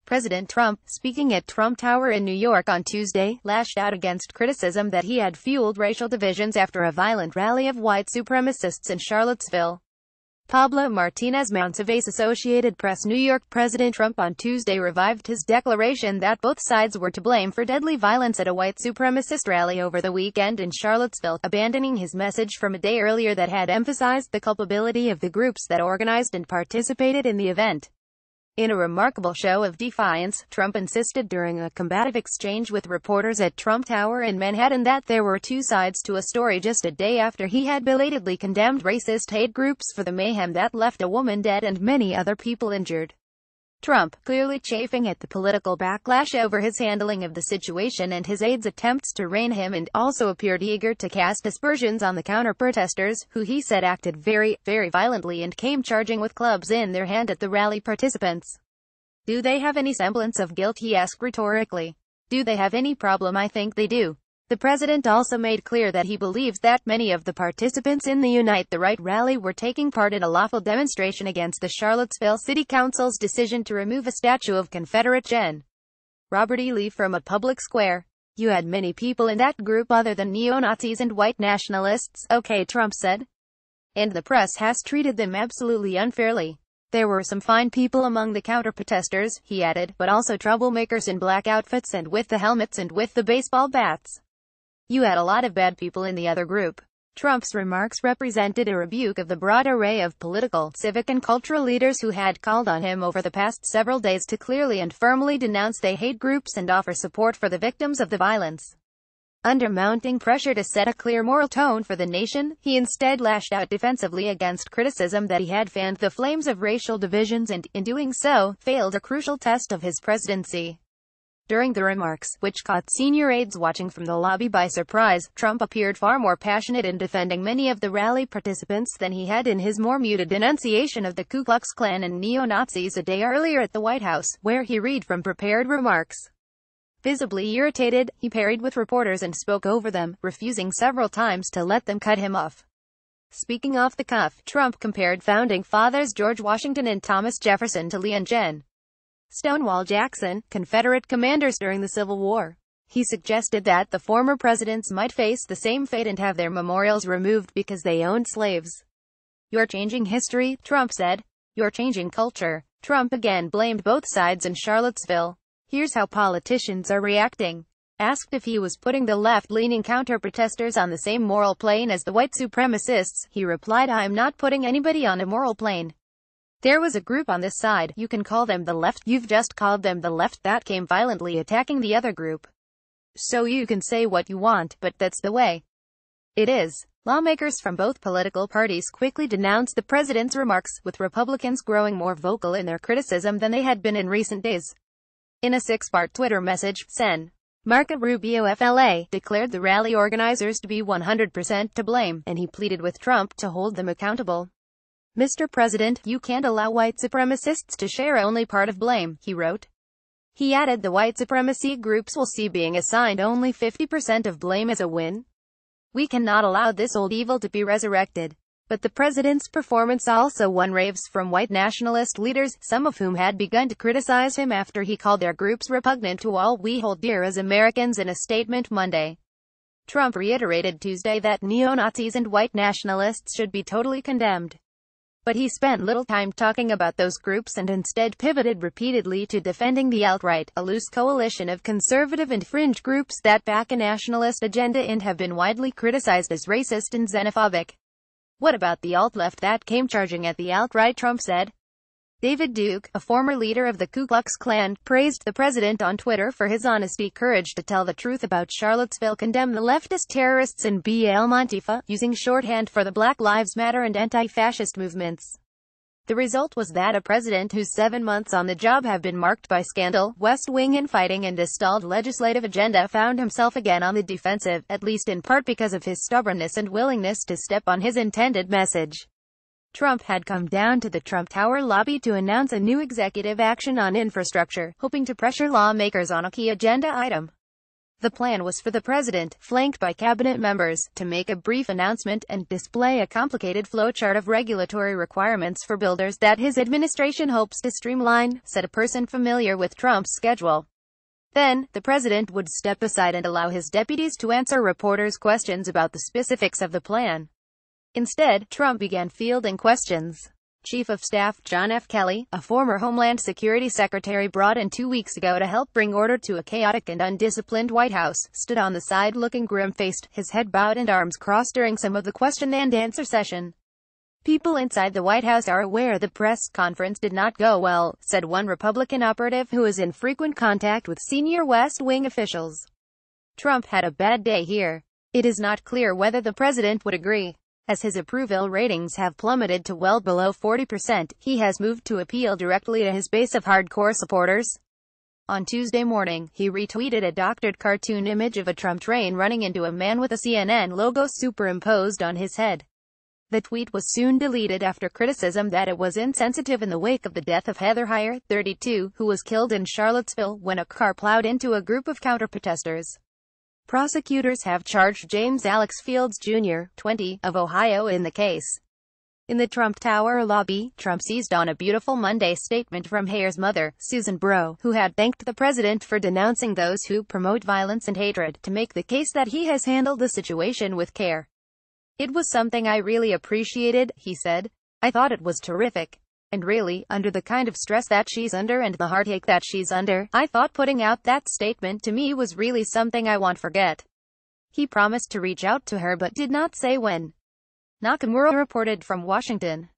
President Trump, speaking at Trump Tower in New York on Tuesday, lashed out against criticism that he had fueled racial divisions after a violent rally of white supremacists in Charlottesville. Pablo Martinez-Mounts of Associated Press. New York. President Trump on Tuesday revived his declaration that both sides were to blame for deadly violence at a white supremacist rally over the weekend in Charlottesville, abandoning his message from a day earlier that had emphasized the culpability of the groups that organized and participated in the event. In a remarkable show of defiance, Trump insisted during a combative exchange with reporters at Trump Tower in Manhattan that there were two sides to a story just a day after he had belatedly condemned racist hate groups for the mayhem that left a woman dead and many other people injured. Trump, clearly chafing at the political backlash over his handling of the situation and his aides' attempts to rein him in, also appeared eager to cast aspersions on the counter-protesters, who he said acted very violently and came charging with clubs in their hand at the rally participants. Do they have any semblance of guilt, he asked rhetorically. Do they have any problem? I think they do. The president also made clear that he believes that many of the participants in the Unite the Right rally were taking part in a lawful demonstration against the Charlottesville City Council's decision to remove a statue of Confederate Gen. Robert E. Lee from a public square. You had many people in that group other than neo-Nazis and white nationalists, okay, Trump said. And the press has treated them absolutely unfairly. There were some fine people among the counter-protesters, he added, but also troublemakers in black outfits and with the helmets and with the baseball bats. You had a lot of bad people in the other group. Trump's remarks represented a rebuke of the broad array of political, civic and cultural leaders who had called on him over the past several days to clearly and firmly denounce the hate groups and offer support for the victims of the violence. Under mounting pressure to set a clear moral tone for the nation, he instead lashed out defensively against criticism that he had fanned the flames of racial divisions and, in doing so, failed a crucial test of his presidency. During the remarks, which caught senior aides watching from the lobby by surprise, Trump appeared far more passionate in defending many of the rally participants than he had in his more muted denunciation of the Ku Klux Klan and neo-Nazis a day earlier at the White House, where he read from prepared remarks. Visibly irritated, he parried with reporters and spoke over them, refusing several times to let them cut him off. Speaking off the cuff, Trump compared founding fathers George Washington and Thomas Jefferson to Lee and Gen. Stonewall Jackson, Confederate commanders during the Civil War. He suggested that the former presidents might face the same fate and have their memorials removed because they owned slaves. You're changing history, Trump said. You're changing culture. Trump again blamed both sides in Charlottesville. Here's how politicians are reacting. Asked if he was putting the left-leaning counter-protesters on the same moral plane as the white supremacists, he replied, I'm not putting anybody on a moral plane. There was a group on this side, you can call them the left, you've just called them the left, that came violently attacking the other group. So you can say what you want, but that's the way it is. Lawmakers from both political parties quickly denounced the president's remarks, with Republicans growing more vocal in their criticism than they had been in recent days. In a 6-part Twitter message, Sen. Marco Rubio FLA declared the rally organizers to be 100% to blame, and he pleaded with Trump to hold them accountable. Mr. President, you can't allow white supremacists to share only part of blame, he wrote. He added the white supremacy groups will see being assigned only 50% of blame as a win. We cannot allow this old evil to be resurrected. But the president's performance also won raves from white nationalist leaders, some of whom had begun to criticize him after he called their groups repugnant to all we hold dear as Americans in a statement Monday. Trump reiterated Tuesday that neo-Nazis and white nationalists should be totally condemned. But he spent little time talking about those groups and instead pivoted repeatedly to defending the alt-right, a loose coalition of conservative and fringe groups that back a nationalist agenda and have been widely criticized as racist and xenophobic. What about the alt-left that came charging at the alt-right, Trump said. David Duke, a former leader of the Ku Klux Klan, praised the president on Twitter for his honesty, courage to tell the truth about Charlottesville, condemned the leftist terrorists and BL Montifa, using shorthand for the Black Lives Matter and anti-fascist movements. The result was that a president whose 7 months on the job have been marked by scandal, West Wing infighting and a stalled legislative agenda found himself again on the defensive, at least in part because of his stubbornness and willingness to step on his intended message. Trump had come down to the Trump Tower lobby to announce a new executive action on infrastructure, hoping to pressure lawmakers on a key agenda item. The plan was for the president, flanked by cabinet members, to make a brief announcement and display a complicated flowchart of regulatory requirements for builders that his administration hopes to streamline, said a person familiar with Trump's schedule. Then, the president would step aside and allow his deputies to answer reporters' questions about the specifics of the plan. Instead, Trump began fielding questions. Chief of Staff John F. Kelly, a former Homeland Security Secretary brought in 2 weeks ago to help bring order to a chaotic and undisciplined White House, stood on the side looking grim-faced, his head bowed and arms crossed during some of the question-and-answer session. People inside the White House are aware the press conference did not go well, said one Republican operative who is in frequent contact with senior West Wing officials. Trump had a bad day here. It is not clear whether the president would agree. As his approval ratings have plummeted to well below 40%, he has moved to appeal directly to his base of hardcore supporters. On Tuesday morning, he retweeted a doctored cartoon image of a Trump train running into a man with a CNN logo superimposed on his head. The tweet was soon deleted after criticism that it was insensitive in the wake of the death of Heather Heyer, 32, who was killed in Charlottesville when a car plowed into a group of counter-protesters. Prosecutors have charged James Alex Fields Jr., 20, of Ohio in the case. In the Trump Tower lobby, Trump seized on a beautiful Monday statement from Heyer's mother, Susan Bro, who had thanked the president for denouncing those who promote violence and hatred, to make the case that he has handled the situation with care. "It was something I really appreciated," he said. "I thought it was terrific. And really, under the kind of stress that she's under and the heartache that she's under, I thought putting out that statement to me was really something I won't forget." He promised to reach out to her but did not say when. Nakamura reported from Washington.